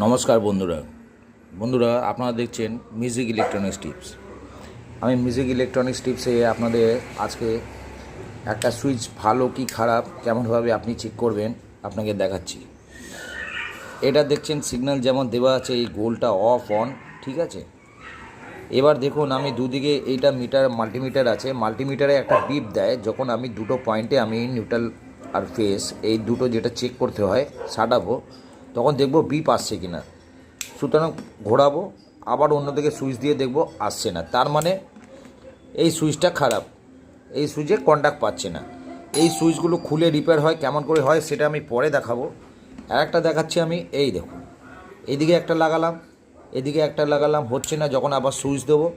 নমস্কার বন্ধুরা আপনারা দেখছেন মিউজিক ইলেকট্রনিক্স টিপস। আমি মিউজিক ইলেকট্রনিক্স টিপসে আপনাদের আজকে একটা সুইচ ভালো কি খারাপ কেমনভাবে আপনি চেক করবেন আপনাকে দেখাচ্ছি। এটা দেখছেন সিগন্যাল যেমন দেওয়া আছে, এই গোলটা অফ অন, ঠিক আছে। এবার দেখুন আমি দুদিকে এইটা মাল্টিমিটার আছে, মাল্টিমিটারে একটা বিপ দেয় যখন আমি দুটো পয়েন্টে আমি নিউট্রাল আর ফেস এই দুটো যেটা চেক করতে হয় সাটাবো, তখন দেখব বিপ আসছে কিনা। সুতরাং ঘোরাবো, আবার অন্যদিকে সুইচ দিয়ে দেখব আসছে না, তার মানে এই সুইচটা খারাপ, এই সুইচে কন্ট্যাক্ট পাচ্ছে না। এই সুইচগুলো খুলে রিপেয়ার হয়, কেমন করে হয় সেটা আমি পরে দেখাবো। আর একটা দেখাচ্ছি আমি, এই দেখুন এইদিকে একটা লাগালাম, এদিকে একটা লাগালাম, হচ্ছে না। যখন আবার সুইচ দেবো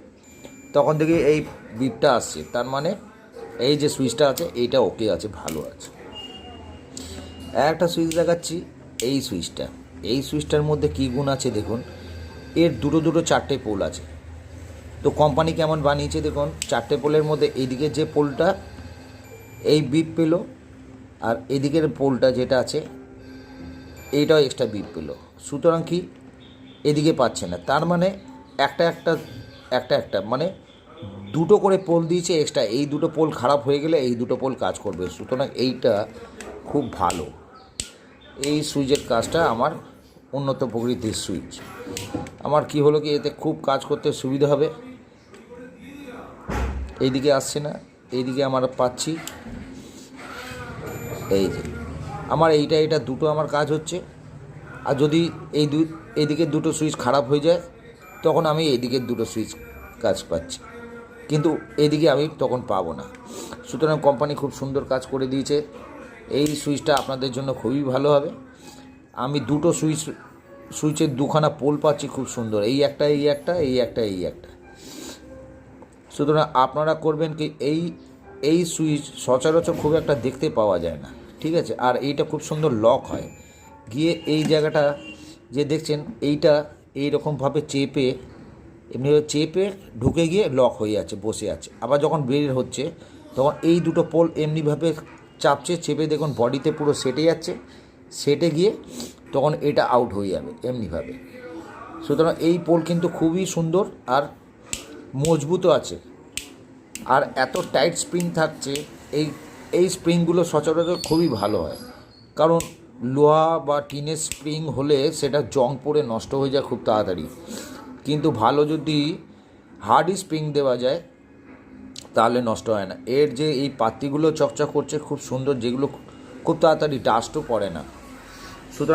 তখন দেখি এই বিপটা আসছে, তার মানে এই যে সুইচটা আছে এইটা ওকে আছে, ভালো আছে। একটা সুইচ দেখাচ্ছি, এই সুইচটার মধ্যে কী গুণ আছে দেখুন, এর দুটো চারটে পোল আছে। তো কোম্পানি কেমন বানিয়েছে দেখুন, চারটে পোলের মধ্যে এইদিকে যে পোলটা এই বিপ পেলো, আর এদিকের পোলটা যেটা আছে এইটাও এক্সট্রা বিপ পেলো। সুতরাং কি এদিকে পাচ্ছে না, তার মানে একটা মানে দুটো করে পোল দিয়েছে এক্সট্রা। এই দুটো পোল খারাপ হয়ে গেলে এই দুটো পোল কাজ করবে, সুতরাং এইটা খুব ভালো। এই সুইচের কাজটা আমার উন্নত প্রকৃতির সুইচ। আমার কি হলো কি, এতে খুব কাজ করতে সুবিধা হবে। এইদিকে আসছে না, এইদিকে আমরা পাচ্ছি। এই যে আমার এইটা দুটো আমার কাজ হচ্ছে। আর যদি এইদিকে দুটো সুইচ খারাপ হয়ে যায় তখন আমি এইদিকের দুটো সুইচ কাজ পাচ্ছি, কিন্তু এদিকে আমি তখন পাবো না। সুতরাং কোম্পানি খুব সুন্দর কাজ করে দিয়েছে। এই সুইচটা আপনাদের জন্য খুবই ভালো হবে। আমি দুটো সুইচের দুখানা পোল পাচ্ছি খুব সুন্দর, এই একটা। সুতরাং আপনারা করবেন কি, এই সুইচ সচরাচর খুব একটা দেখতে পাওয়া যায় না, ঠিক আছে। আর এইটা খুব সুন্দর লক হয়, গিয়ে এই জায়গাটা যে দেখছেন এইটা এইরকমভাবে এমনিভাবে চেপে ঢুকে গিয়ে লক হয়ে যাচ্ছে, বসে আছে। আবার যখন বের হচ্ছে তখন এই দুটো পোল এমনিভাবে চাপছে, চেপে দেখুন বডিতে পুরো সেটে যাচ্ছে, সেটে গিয়ে তখন এটা আউট হয়ে যাবে এমনিভাবে। সুতরাং এই পোল কিন্তু খুবই সুন্দর আর মজবুতও আছে, আর এত টাইট স্প্রিং থাকছে। এই স্প্রিংগুলো সচরাচর খুবই ভালো হয়, কারণ লোহা বা টিনের স্প্রিং হলে সেটা জং পড়ে নষ্ট হয়ে যায় খুব তাড়াতাড়ি। কিন্তু ভালো যদি হার্ড স্প্রিং দেওয়া যায় তাহলে নষ্ট হয় না। এর যে এই পাতিগুলো চকচক করছে খুব সুন্দর, যেগুলো খুব তাড়াতাড়ি ডাস্টও পড়ে না।